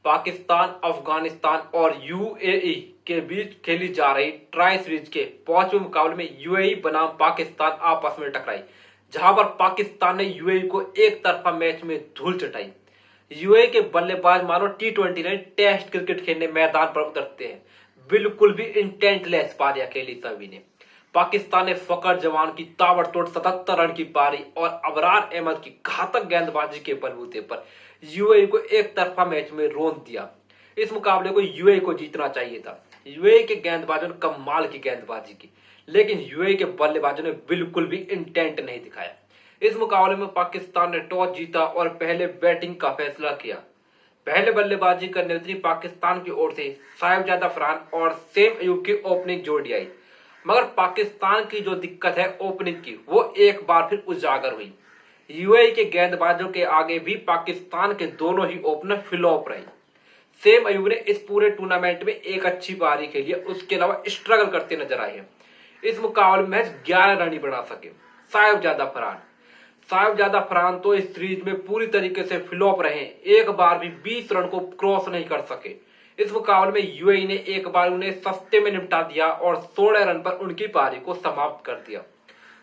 पाकिस्तान, अफगानिस्तान और यूएई के बीच खेली जा रही ट्राई सीरीज के पांचवें मुकाबले में यूएई बनाम पाकिस्तान आपस में टकराई, जहां पर पाकिस्तान ने यूएई को एक तरफा मैच में धूल चटाई। यूएई के बल्लेबाज मानो टी20 नहीं टेस्ट क्रिकेट खेलने मैदान पर उतरते हैं। बिल्कुल भी इंटेंटलेस पारियां खेली सभी ने। पाकिस्तान ने फकर जवान की ताबड़तोड़ 77 रन की पारी और अबरार अहमद की घातक गेंदबाजी के बलबूते पर यूएई को एक तरफा मैच में रोन दिया। इस मुकाबले को यूएई को जीतना चाहिए था। यूएई के गेंदबाजों ने कमाल की गेंदबाजी की, लेकिन यूएई के बल्लेबाजों ने बिल्कुल भी इंटेंट नहीं दिखाया। इस मुकाबले में पाकिस्तान ने टॉस जीता और पहले बैटिंग का फैसला किया। पहले बल्लेबाजी करने उतरी पाकिस्तान की ओर से साहिबजादा फरहान और सेम अयूब की ओपनिंग जोड़ी आई, मगर पाकिस्तान की जो दिक्कत है ओपनिंग की, वो एक बार फिर उजागर हुई। यूएई के गेंदबाजों के आगे भी पाकिस्तान के दोनों ही ओपनर फ्लॉप रहे। सेम अयूब ने इस पूरे टूर्नामेंट में एक अच्छी पारी खेली है, उसके अलावा स्ट्रगल करते नजर आए हैं। इस मुकाबले में 11 रन ही बना सके। साहिबजादा फरहान तो इस सीरीज में पूरी तरीके से फ्लॉप रहे, एक बार भी 20 रन को क्रॉस नहीं कर सके। इस मुकाबले में यूएई ने एक बार उन्हें सस्ते में निपटा दिया और 16 रन पर उनकी पारी को समाप्त कर दिया।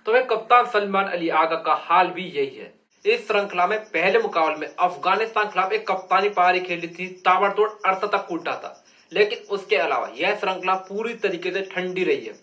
तो वह कप्तान सलमान अली आगा का हाल भी यही है। इस श्रृंखला में पहले मुकाबले में अफगानिस्तान खिलाफ एक कप्तानी पारी खेली थी, ताबड़तोड़ 68 कूटा था, लेकिन उसके अलावा यह श्रृंखला पूरी तरीके से ठंडी रही है।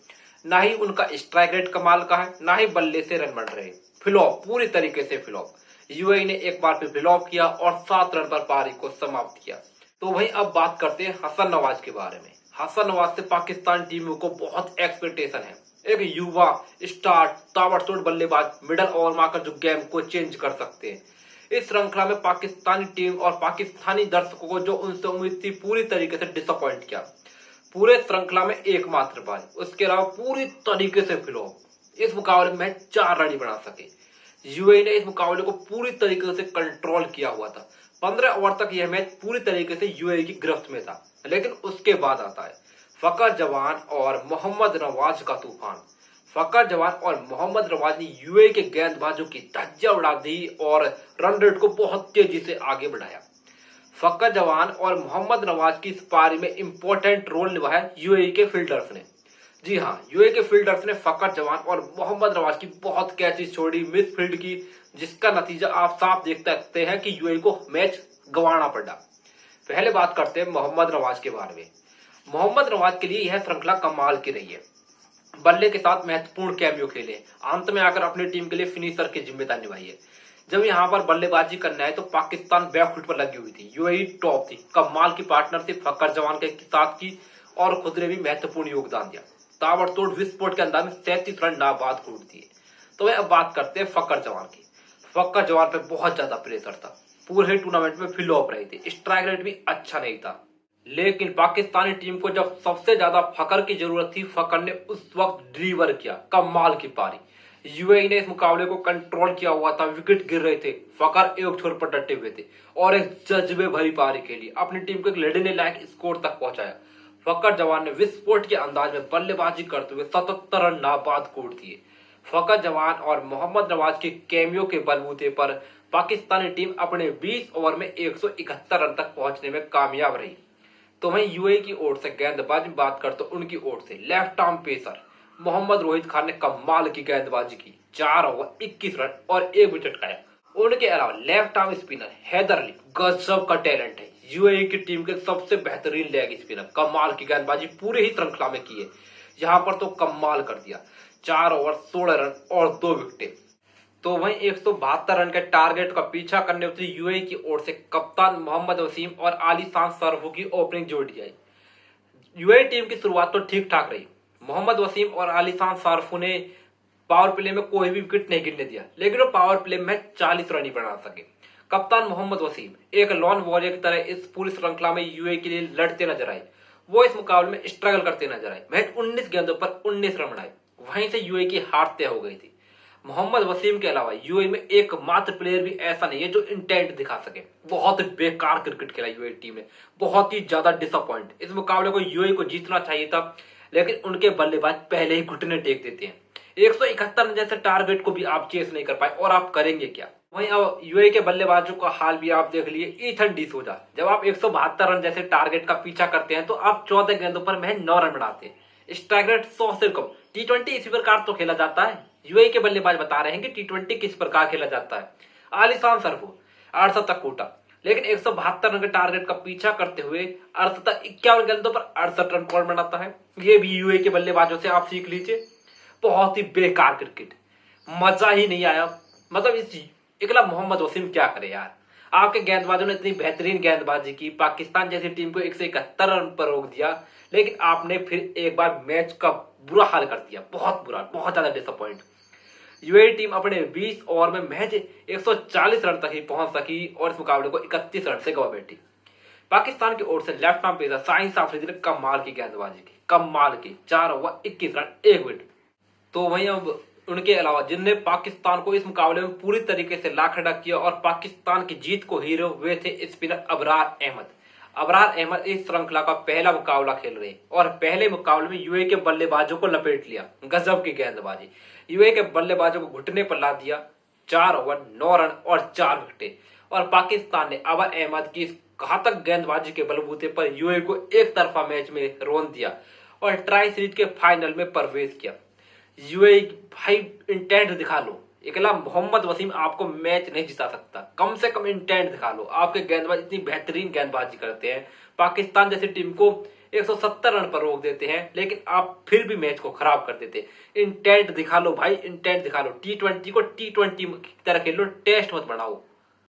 ना ही उनका स्ट्राइक रेट कमाल का है, ना ही बल्ले से रन बन रहे। फ्लॉप, पूरी तरीके से फ्लॉप। यूएई ने एक बार फिर फ्लॉप किया और 7 रन पर पारी को समाप्त किया। तो वहीं अब बात करते हैं हसन नवाज के बारे में। हसन नवाज से पाकिस्तान टीम को बहुत एक्सपेक्टेशन है। एक युवा स्टार ताबड़तोड़ बल्लेबाज मिडल ओवर में आकर जो गेम को चेंज कर सकते हैं। इस श्रृंखला में पाकिस्तानी टीम और पाकिस्तानी दर्शकों को जो उनसे उम्मीद थी पूरी तरीके से डिसअपॉइंट किया। पूरे श्रृंखला में एकमात्र बार, उसके अलावा पूरी तरीके से फ्लॉप। इस मुकाबले में 4 रन ही बना सके। यूएई ने इस मुकाबले को पूरी तरीके से कंट्रोल किया हुआ था। 15 ओवर तक यह मैच पूरी तरीके से यूएई की गिरफ्त में था, लेकिन उसके बाद आता है फकर जवान और मोहम्मद नवाज का तूफान। फकर जवान और मोहम्मद नवाज ने यूएई के गेंदबाजों की धज्जियां उड़ा दी और रन रेट को बहुत तेजी से आगे बढ़ाया। फकर जवान और मोहम्मद नवाज की इस पारी में इंपॉर्टेंट रोल निभाया यूएई के फील्डर्स ने। जी हाँ, यूएई के फील्डर्स ने फकर जवान और मोहम्मद नवाज की बहुत कैचेस छोड़ी, मिस फील्ड की, जिसका नतीजा आप साफ देख सकते हैं कि यूएई को मैच गंवाना पड़ा। पहले बात करते हैं मोहम्मद नवाज के बारे में। मोहम्मद नवाज के लिए यह श्रृंखला कमाल की रही है। बल्ले के साथ महत्वपूर्ण कैमियो खेले, अंत में आकर अपनी टीम के लिए फिनिशर की जिम्मेदारी निभाई है। जब यहाँ पर बल्लेबाजी करना है तो पाकिस्तान बैकफुट पर लगी हुई थी, यूएई टॉप थी। कमाल की पार्टनरशिप फकर जवान के साथ की और खुद ने भी महत्वपूर्ण योगदान दिया। ताबड़तोड़ विस्फोट के अंदाज में 37 रन नाबाद कूट दिए। तो वह अब बात करते हैं फकर जवान की। फकर जवान पे बहुत ज्यादा प्रेशर था, पूरे टूर्नामेंट में फ्लॉप रहे थे, स्ट्राइक रेट भी अच्छा नहीं था। लेकिन पाकिस्तानी टीम को जब सबसे ज्यादा फकर की जरूरत थी, फकर ने उस वक्त डिलीवर किया कमाल की पारी। यूएई ने इस मुकाबले को कंट्रोल किया हुआ था, विकेट गिर रहे थे, फकर एक छोर पर डटे हुए थे और एक जज्बे भरी पारी खेली, अपनी टीम को एक लड़ने लायक स्कोर तक पहुंचाया। फकर जवान ने विस्फोट के अंदाज में बल्लेबाजी करते हुए 77 रन नाबाद कूट दिए। फकर जवान और मोहम्मद नवाज के कैमियो के बलबूते पर पाकिस्तानी टीम अपने 20 ओवर में 171 रन तक पहुंचने में कामयाब रही। तो वहीं यूएई की ओर से गेंदबाजी बात करते उनकी ओर से left arm pacer Mohammad Rohit Khan ने कमाल की गेंदबाजी की, 4 ओवर 21 रन और 1 विकेट खाया। उनके अलावा left arm spinner Haider Ali गजब का टैलेंट है, यूएई की टीम के सबसे बेहतरीन लेग स्पिनर, कमाल की गेंदबाजी पूरे ही श्रृंखला में की है। यहाँ पर तो कमाल कर दिया, 4 ओवर 16 रन और 2 विकेट। तो वहीं 172 रन के टारगेट का पीछा करने उतरी यूएई की ओर से कप्तान मोहम्मद वसीम और आलीशान सरफू की ओपनिंग जोड़ी आई। यूएई टीम की शुरुआत तो ठीक ठाक रही। मोहम्मद वसीम और आलीशान सरफू ने पावर प्ले में कोई भी विकेट नहीं गिरने दिया, लेकिन वो पावर प्ले में 40 रन ही बना सके। कप्तान मोहम्मद वसीम एक लॉन वॉरियर की तरह इस पूरी श्रृंखला में यूएई के लिए लड़ते नजर आए। वो इस मुकाबले में स्ट्रगल करते नजर आए। महज 19 गेंदों पर 19 रन बनाए, वहीं से यूएई की हार तय हो गई थी। मोहम्मद वसीम के अलावा यूएई में एकमात्र प्लेयर भी ऐसा नहीं है जो इंटेंट दिखा सके। बहुत बेकार क्रिकेट खेला यूएई टीम ने, बहुत ही ज्यादा डिसअपॉइंट। इस मुकाबले को यूएई को जीतना चाहिए था, लेकिन उनके बल्लेबाज पहले ही घुटने टेक देते हैं। 171 रन जैसे टारगेट को भी आप चेस नहीं कर पाए, और आप करेंगे क्या। वहीं अब यूएई के बल्लेबाजों का हाल भी आप देख लिए। ईथन डिसोजा, जब आप 172 रन जैसे टारगेट का पीछा करते हैं तो आप 14 गेंदों पर महज 9 रन बनाते हैं। स्ट्राइक रेट 100 से कम। टी20 इसी प्रकार तो खेला जाता है। यूएई के बल्लेबाज बता रहे हैं कि टी20 किस प्रकार खेला जाता है। आलिशान सरफो, अर्धशतक कोटा, लेकिन 172 रन के टारगेट का पीछा करते हुए अर्धशतक 51 गेंदों पर 68 रन कौन बनाता है? ये भी यूएई के बल्लेबाजों से आप सीख लीजिए। बहुत ही बेकार क्रिकेट, मजा ही नहीं आया। मतलब इस इकला मोहम्मद वसीम क्या करे यार। आपके गेंदबाजों ने इतनी बेहतरीन गेंदबाजी की, पाकिस्तान जैसी टीम को 171 रन पर रोक दिया, लेकिन आपने फिर एक बार मैच का बुरा हाल कर दिया। बहुत बुरा, बहुत ज्यादा डिसअपॉइंट। यूएई टीम अपने 20 ओवर में महज 140 रन तक ही पहुंच सकी और इस मुकाबले को 31 रन से गवा बैठी। पाकिस्तान की ओर से left arm pacer Shaheen Afridi ने कमाल की गेंदबाजी की, कमाल की। 4 ओवर 21 रन 1 विकेट। तो वहीं अब उनके अलावा जिनने पाकिस्तान को इस मुकाबले में पूरी तरीके से लाखड़ा किया और पाकिस्तान की जीत को हीरो हुए थे स्पिनर अबरार अहमद। अबरार अहमद इस श्रृंखला का पहला मुकाबला खेल रहे और पहले मुकाबले में यूएई के बल्लेबाजों को लपेट लिया। गजब की गेंदबाजी। यूएई के बल्लेबाजों को घुटने पर ला दिया। 4 ओवर 9 रन और 4 विकेटें। और पाकिस्तान ने अबर अहमद की इस घातक गेंदबाजी के बलबूते पर यूएई को एक तरफा मैच में रोन दिया और ट्राई सीरीज के फाइनल में प्रवेश किया। यूएई भाई इंटेंट दिखा लो। इकला मोहम्मद वसीम आपको मैच नहीं जिता सकता। कम से कम इंटेंट दिखा लो। आपके गेंदबाज इतनी बेहतरीन गेंदबाजी करते हैं, पाकिस्तान जैसी टीम को 170 रन पर रोक देते हैं, लेकिन आप फिर भी मैच को खराब कर देते। इंटेंट दिखा लो भाई, इंटेंट दिखा लो। टी20 को टी20 की तरह खेलो, टेस्ट मत बनाओ।